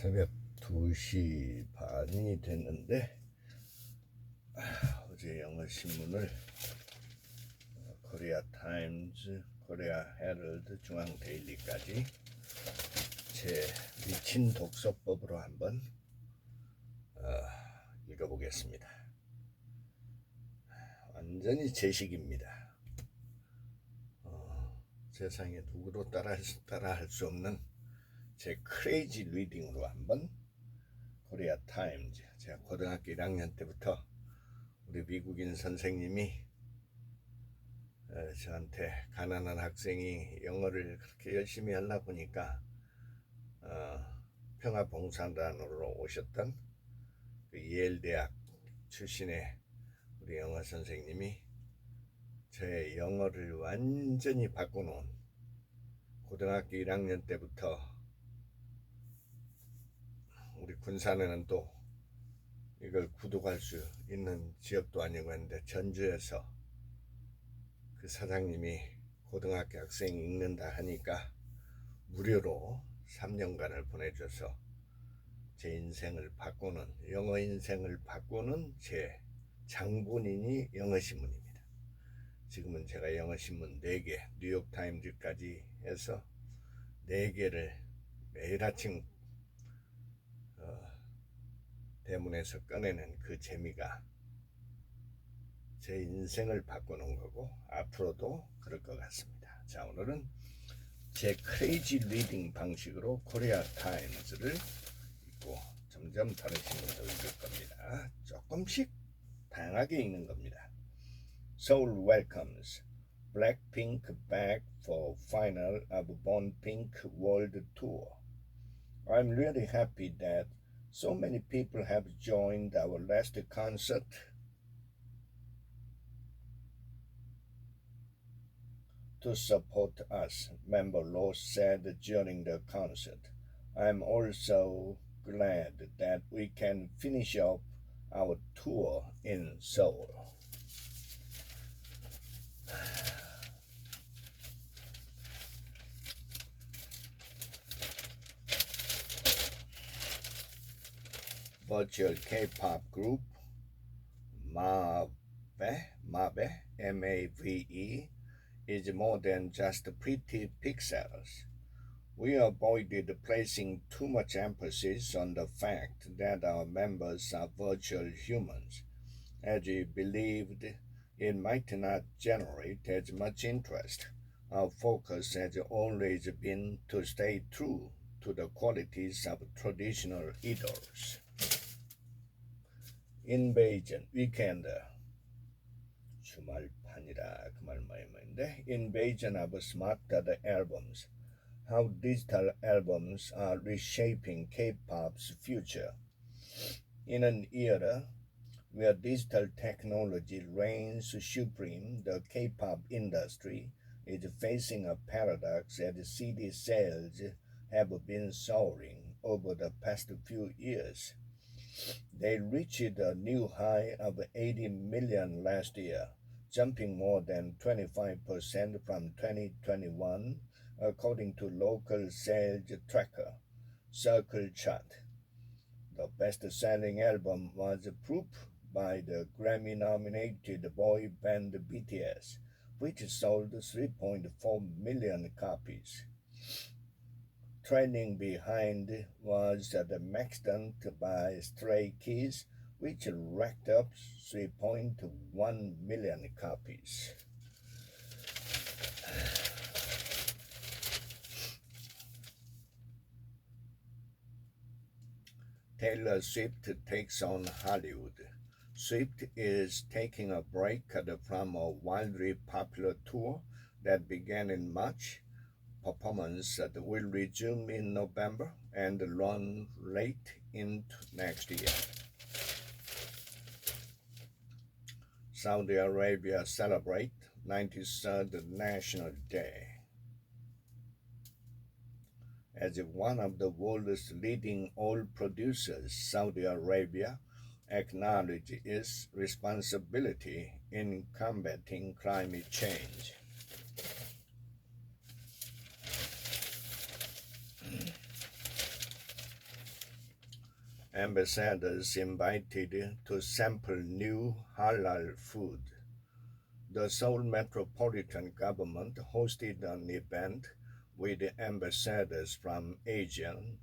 새벽 2시 반이 됐는데 어제 영어 신문을 코리아 타임즈, 코리아 헤럴드, 중앙 데일리까지 제 미친 독서법으로 한번 읽어보겠습니다. 완전히 제식입니다. 세상에 누구도 따라할 수 없는 제 크레이지 리딩으로 한번 코리아 타임즈, 제가 고등학교 1학년 때부터 우리 미국인 선생님이 저한테 가난한 학생이 영어를 그렇게 열심히 하려 보니까 평화봉사단으로 오셨던 그 예일대학 출신의 우리 영어 선생님이 제 영어를 완전히 바꿔놓은, 고등학교 1학년 때부터 우리 군산에는 또 이걸 구독할 수 있는 지역도 아니고 했는데, 전주에서 그 사장님이 고등학교 학생이 읽는다 하니까 무료로 3년간을 보내줘서 제 인생을 바꾸는, 영어 인생을 바꾸는 제 장본인이 영어신문입니다. 지금은 제가 영어신문 4개, 뉴욕타임즈까지 해서 4개를 매일 아침 대문에서 꺼내는 그 재미가 제 인생을 바꾸는 거고, 앞으로도 그럴 것 같습니다. 자, 오늘은 제 크레이지 리딩 방식으로 코리아 타임즈를 읽고 점점 다른 신문도 읽을 겁니다. 조금씩 다양하게 읽는 겁니다. Seoul welcomes Blackpink back for final of Born Pink World Tour. I'm really happy that so many people have joined our last concert. To support us, member Ross said during the concert. I'm also glad that we can finish up our tour in Seoul. Virtual K-pop group Mave, M-A-V-E, is more than just pretty pixels. We avoided placing too much emphasis on the fact that our members are virtual humans, as we believed it might not generate as much interest. Our focus has always been to stay true to the qualities of traditional idols. Invasion weekend, 주말판이라 그 말 말인데, invasion of smarter albums, how digital albums are reshaping K-pop's future. In an era where digital technology reigns supreme, the K-pop industry is facing a paradox as CD sales have been soaring over the past few years. They reached a new high of 80 million last year, jumping more than 25% from 2021, according to local sales tracker Circle Chart. The best-selling album was Proof by the Grammy-nominated boy band BTS, which sold 3.4 million copies. Trailing behind was The Maxtant by Stray Kids, which racked up 3.1 million copies. Taylor Swift takes on Hollywood. Swift is taking a break from a wildly popular tour that began in March. Performance will resume in November and run late into next year. Saudi Arabia celebrates 93rd National Day. As one of the world's leading oil producers, Saudi Arabia acknowledges its responsibility in combating climate change. Ambassadors invited to sample new halal food. The Seoul Metropolitan Government hosted an event with ambassadors from Asian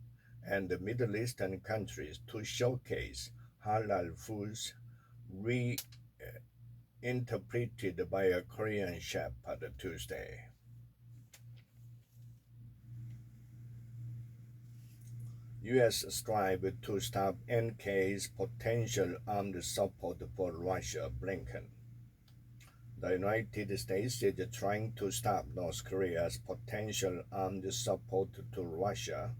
and Middle Eastern countries to showcase halal foods reinterpreted by a Korean chef on Tuesday. U.S. strive to stop NK's potential armed support for Russia, Blinken. The United States is trying to stop North Korea's potential armed support to Russia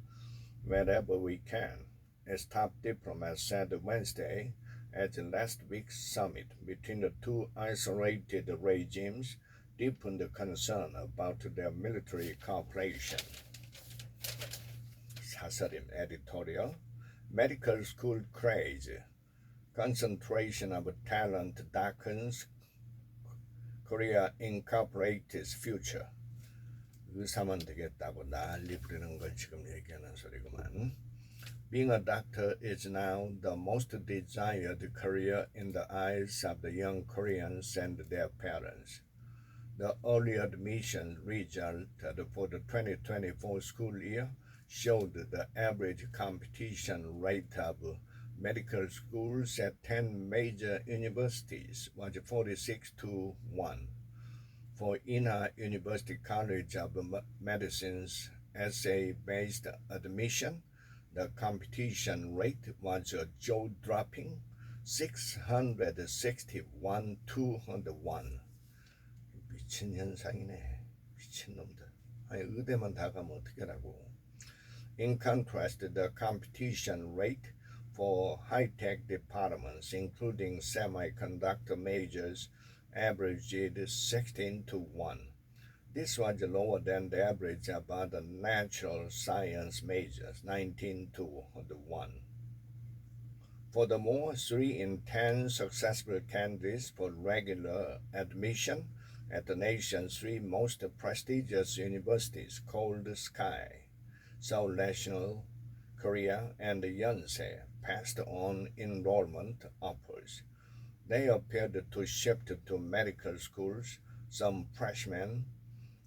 wherever we can, as top diplomats said Wednesday at last week's summit between the two isolated regimes deepened concern about their military cooperation. 사설임 editorial. Medical school craze. Concentration of talent darkens Korea Incorporated's future. 의사만 되겠다고 난리 부리는 걸 지금 얘기하는 소리구만. Being a doctor is now the most desired career in the eyes of the young Koreans and their parents. The early admission result for the 2024 school year showed the average competition rate of medical schools at 10 major universities was 46-1. For Ina University College of Medicine's essay-based admission, the competition rate was a jaw-dropping 661-201. 미친 현상이네. 미친놈들. 아니, 의대만 다 가면 어떡하라고. In contrast, the competition rate for high-tech departments, including semiconductor majors, averaged 16-1. This was lower than the average of other natural science majors, 19-1. Furthermore, 3 in 10 successful candidates for regular admission at the nation's 3 most prestigious universities called SKY, Seoul National, Korea, and Yonsei, passed on enrollment offers. They appeared to shift to medical schools. Some freshmen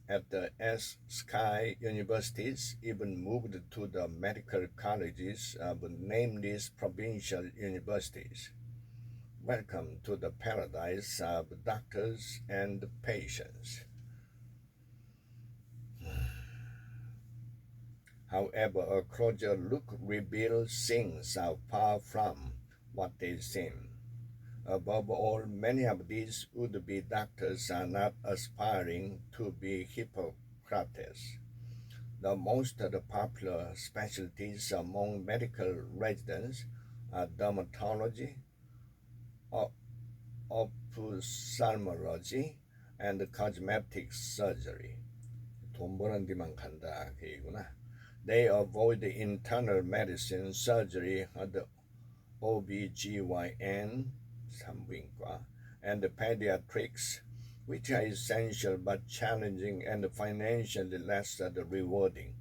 at the SKY universities even moved to the medical colleges of nameless provincial universities. Welcome to the paradise of doctors and patients. However, a closer look reveals things are far from what they seem. Above all, many of these would-be doctors are not aspiring to be Hippocrates. The most popular specialties among medical residents are dermatology, ophthalmology, and cosmetic surgery. 돈 버는 데만 간다 그 얘기구나. They avoid internal medicine, surgery, the OBGYN, 산부인과, and pediatrics, which are essential but challenging and financially less rewarding.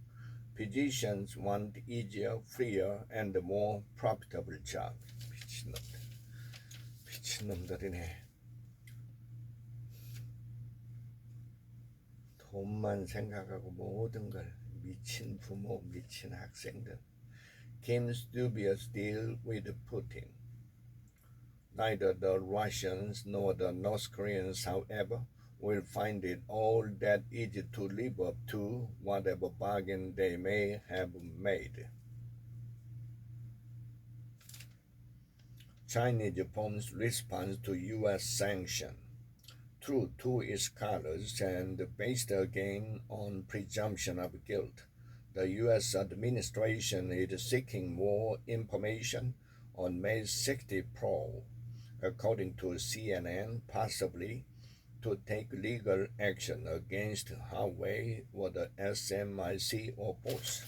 Physicians want easier, freer, and more profitable jobs. 미친놈들이네. 돈만 생각하고 모든 걸 미친 부모, 미친 학생들. Kim's dubious deal with Putin. Neither the Russians nor the North Koreans, however, will find it all that easy to live up to whatever bargain they may have made. Chinese firms' response to U.S. sanction. True to its colors and based again on presumption of guilt, the U.S. administration is seeking more information on May 60 Pro, according to CNN, possibly to take legal action against Huawei or the SMIC or both.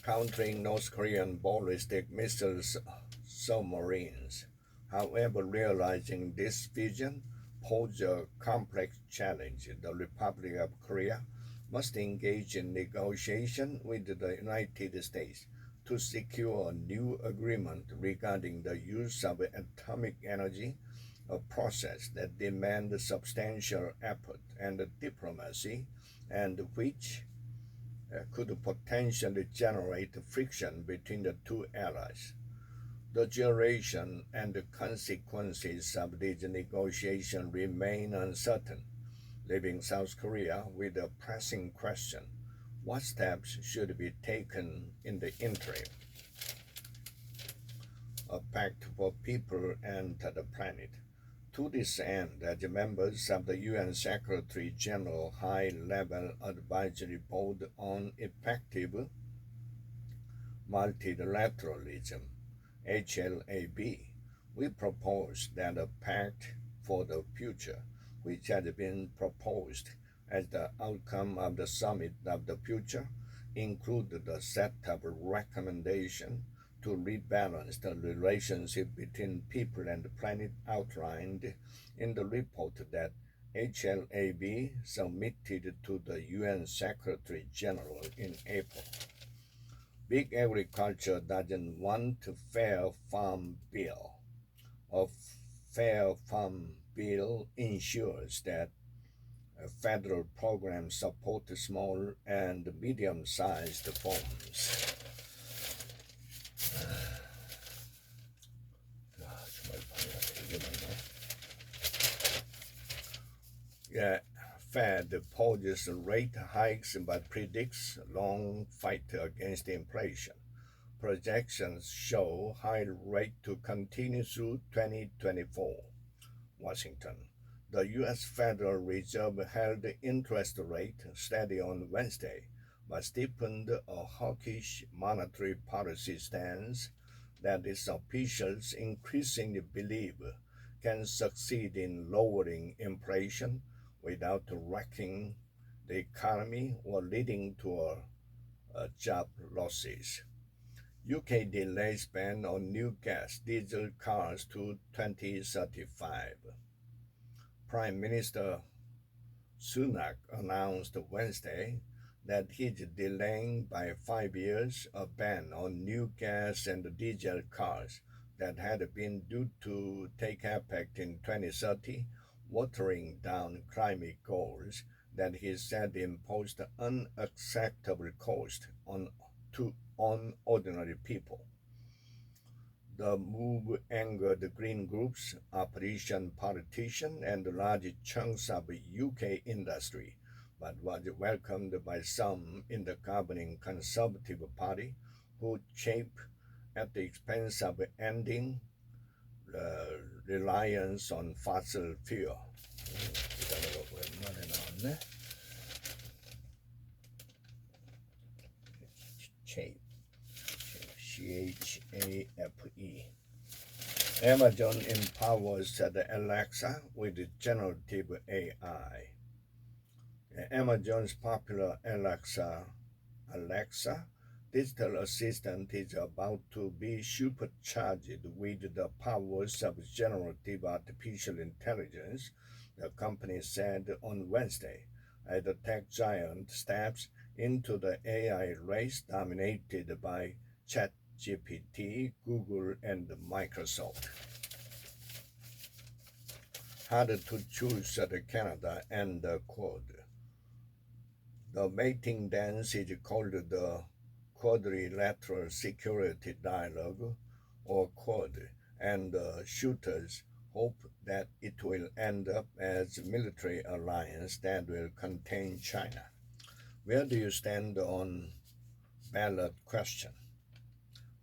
Countering North Korean ballistic missiles submarines. However, realizing this vision poses a complex challenge. The Republic of Korea must engage in negotiation with the United States to secure a new agreement regarding the use of atomic energy, a process that demands substantial effort and diplomacy, and which could potentially generate friction between the two allies. The duration and the consequences of these negotiations remain uncertain, leaving South Korea with a pressing question: what steps should be taken in the interim? A pact for people and the planet. To this end, as members of the UN Secretary General High Level Advisory Board on Effective Multilateralism, HLAB, we propose that a pact for the future, which has been proposed as the outcome of the Summit of the Future, include the set of recommendations to rebalance the relationship between people and the planet outlined in the report that HLAB submitted to the UN Secretary General in April. Big agriculture doesn't want a fair farm bill. A fair farm bill ensures that federal programs support small and medium-sized farms. Yeah, Fed poses rate hikes but predicts long fight against inflation. Projections show high rate to continue through 2024. Washington. The U.S. Federal Reserve held the interest rate steady on Wednesday, but steepened a hawkish monetary policy stance that its officials increasingly believe can succeed in lowering inflation without wrecking the economy or leading to job losses. UK delays ban on new gas diesel cars to 2035. Prime Minister Sunak announced Wednesday that he's delaying by 5 years a ban on new gas and diesel cars that had been due to take effect in 2030, watering down climate goals that he said imposed unacceptable cost on ordinary people. The move angered Green groups, opposition politicians, and large chunks of UK industry, but was welcomed by some in the governing Conservative Party who chafe at the expense of ending reliance on fossil fuel. Chafe. CHAFE. Amazon empowers the Alexa with generative AI. Amazon's popular Alexa digital assistant is about to be supercharged with the powers of generative artificial intelligence, the company said on Wednesday, as the tech giant steps into the AI race dominated by ChatGPT, Google, and Microsoft. Harder to choose the Canada and the Quad. The mating dance is called the Quadrilateral Security Dialogue, or Quad, and the shooters hope that it will end up as a military alliance that will contain China. Where do you stand on ballot question?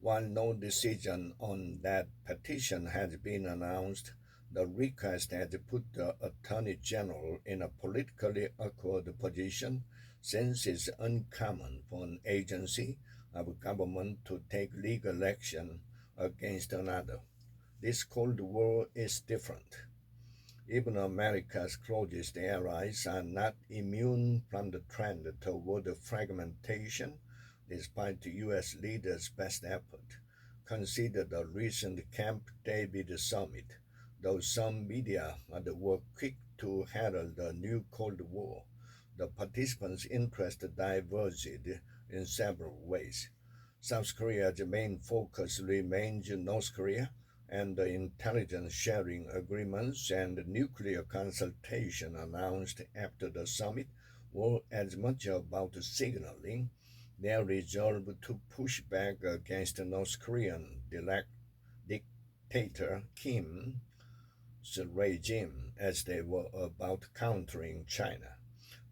While no decision on that petition has been announced, the request has put the Attorney General in a politically awkward position since it's uncommon for an agency of government to take legal action against another. This Cold War is different. Even America's closest allies are not immune from the trend toward fragmentation despite the U.S. leaders' best effort. Consider the recent Camp David summit, though some media were quick to herald a new Cold War. The participants' interests diverged in several ways. South Korea's main focus remains North Korea, and the intelligence sharing agreements and nuclear consultation announced after the summit were as much about signaling their resolve to push back against North Korean dictator Kim's regime as they were about countering China.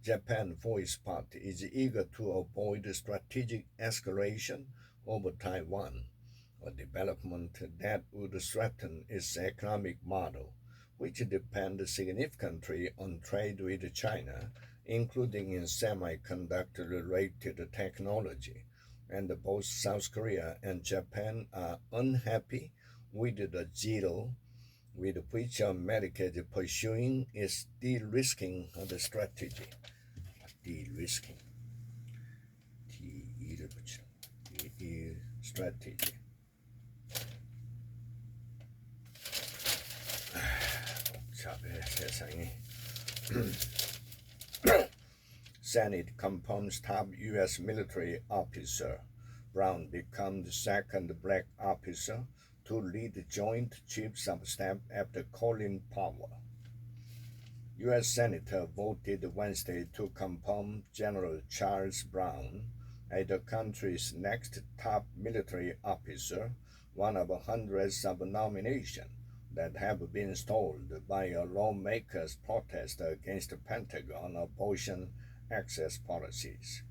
Japan, for its part, is eager to avoid strategic escalation over Taiwan, a development that would threaten its economic model, which depends significantly on trade with China, including in semiconductor related technology. And both South Korea and Japan are unhappy with the zeal with which America is pursuing its de-risking the strategy. De-risking. D를 붙여. De strategy. 복잡해 세상이. Senate confirms top U.S. military officer. Brown becomes the second black officer to lead the Joint Chiefs of Staff after Colin Powell. U.S. Senator voted Wednesday to confirm General Charles Brown as the country's next top military officer, one of hundreds of nominations that have been stalled by a lawmakers' protest against the Pentagon abortion access policies.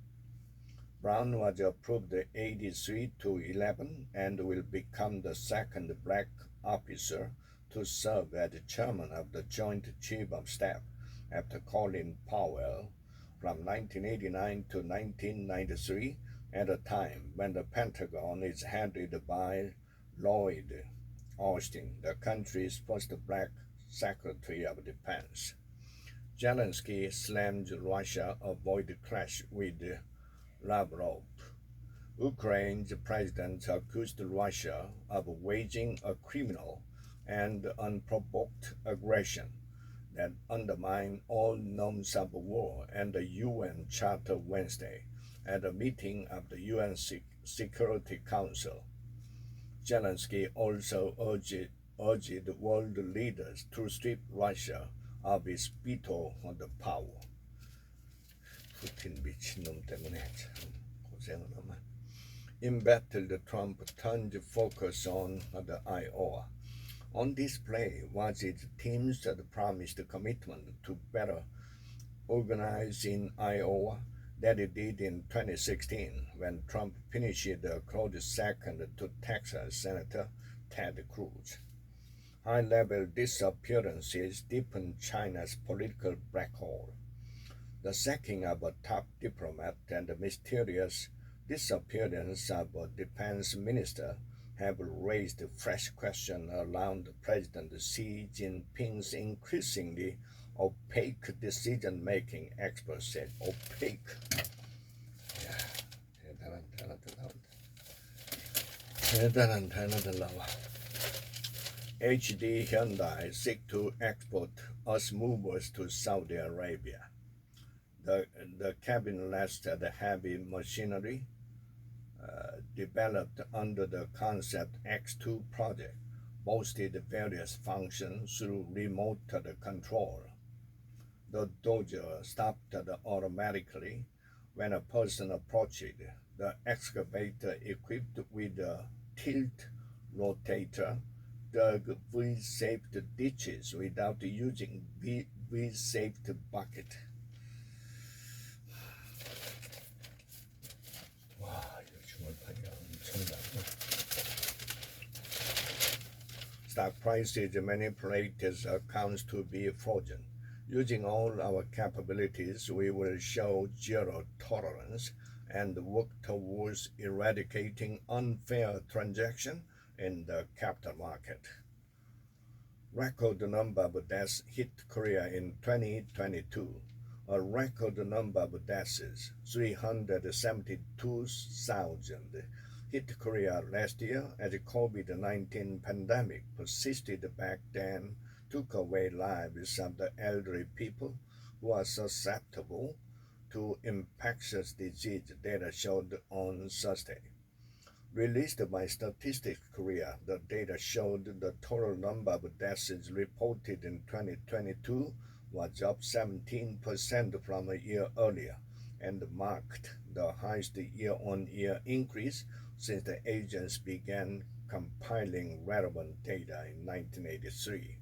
Brown was approved 83-11 and will become the second black officer to serve as chairman of the Joint Chiefs of Staff after Colin Powell from 1989 to 1993, at a time when the Pentagon is headed by Lloyd Austin, the country's first black Secretary of Defense. Zelensky slammed Russia avoid clash with Lavrov. Ukraine's president accused Russia of waging a criminal and unprovoked aggression that undermined all norms of war and the UN Charter Wednesday at a meeting of the UN Security Council. Zelensky also urged world leaders to strip Russia of its veto on the power. 푸틴 미친놈 때문에 참 고생을 하면. In battle, Trump turned focus on the Iowa. On display was his team's promised commitment to better organize in Iowa that it did in 2016 when Trump finished a close second to Texas Senator Ted Cruz. High-level disappearances deepened China's political black hole. The sacking of a top diplomat and the mysterious disappearance of a defense minister have raised fresh questions around President Xi Jinping's increasingly opaque decision-making, experts said. Opaque. 대단한 단어들 나와. HD Hyundai seek to export us movers to Saudi Arabia. The cabin-less heavy machinery developed under the Concept X2 project boasted various functions through remote control. The dozer stopped automatically when a person approached. The excavator, equipped with a tilt rotator, dug V-shaped ditches without using V-shaped bucket. Stock prices manipulate accounts to be frozen. Using all our capabilities, we will show zero tolerance and work towards eradicating unfair transactions in the capital market. Record number of deaths hit Korea in 2022. A record number of deaths, 372,000, hit Korea last year as the COVID-19 pandemic persisted back then, took away lives of the elderly people who are susceptible to infectious disease data showed on Thursday. Released by Statistics Korea, the data showed the total number of deaths reported in 2022 was up 17% from a year earlier and marked the highest year-on-year increase since the agency began compiling relevant data in 1983.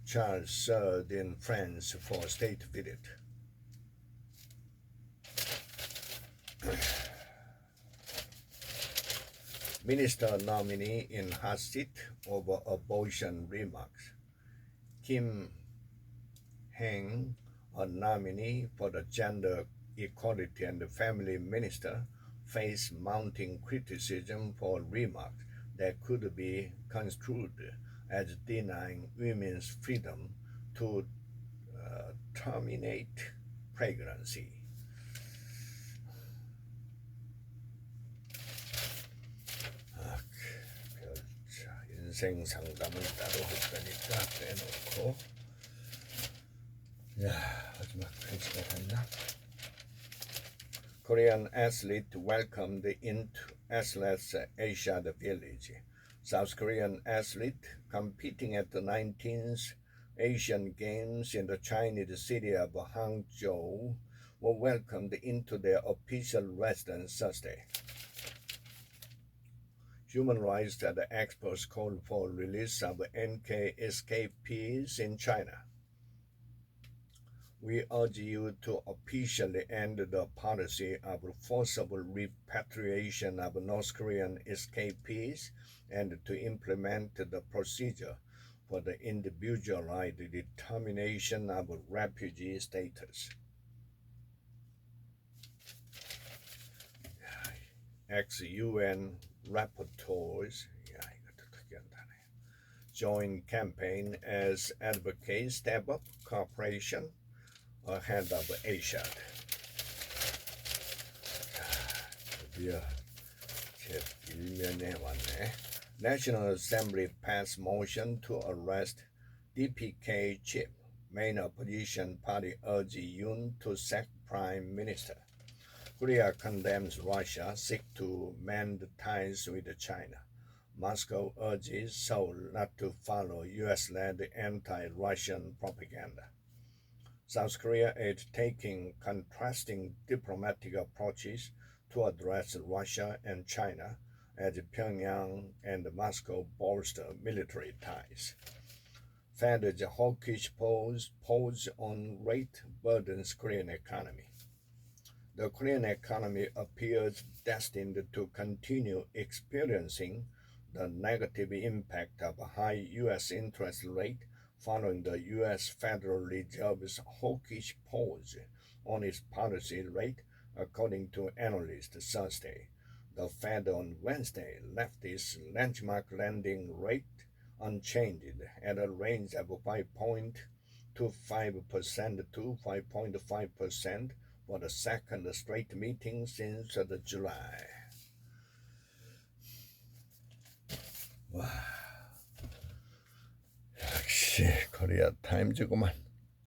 Charles served in France for a state visit. Minister nominee in hot seat over abortion remarks. Kim Heng, a nominee for the Gender Equality and Family Minister, faced mounting criticism for remarks that could be construed as denying women's freedom to terminate pregnancy. 인생 상담은 따로 할 거니까 빼놓고. 야, 마지막 페이지가 갔나? Korean athlete welcomed into Athletes Asia Village. South Korean athlete competing at the 19th Asian Games in the Chinese city of Hangzhou were welcomed into their official residence Thursday. Human rights experts called for release of NK escapees in China. We urge you to officially end the policy of forcible repatriation of North Korean escapees and to implement the procedure for the individualized determination of refugee status. Ex-UN rapporteurs join campaign as advocate Step Up Corporation ahead of Asia. 드디어 제 일면에 왔네. National Assembly passed motion to arrest DPK chief. Main opposition party urged Yoon to sack prime minister. Korea condemns Russia, seek to mend ties with China. Moscow urges Seoul not to follow U.S.-led anti-Russian propaganda. South Korea is taking contrasting diplomatic approaches to address Russia and China as Pyongyang and Moscow bolster military ties. Fed's hawkish pose on rate burdens Korean economy. The Korean economy appears destined to continue experiencing the negative impact of a high U.S. interest rate following the U.S. Federal Reserve's hawkish pause on its policy rate, according to analysts Thursday. The Fed on Wednesday left its benchmark lending rate unchanged at a range of 5.25% to 5.5% for the second straight meeting since July. 와, 역시 코리아 타임즈구만.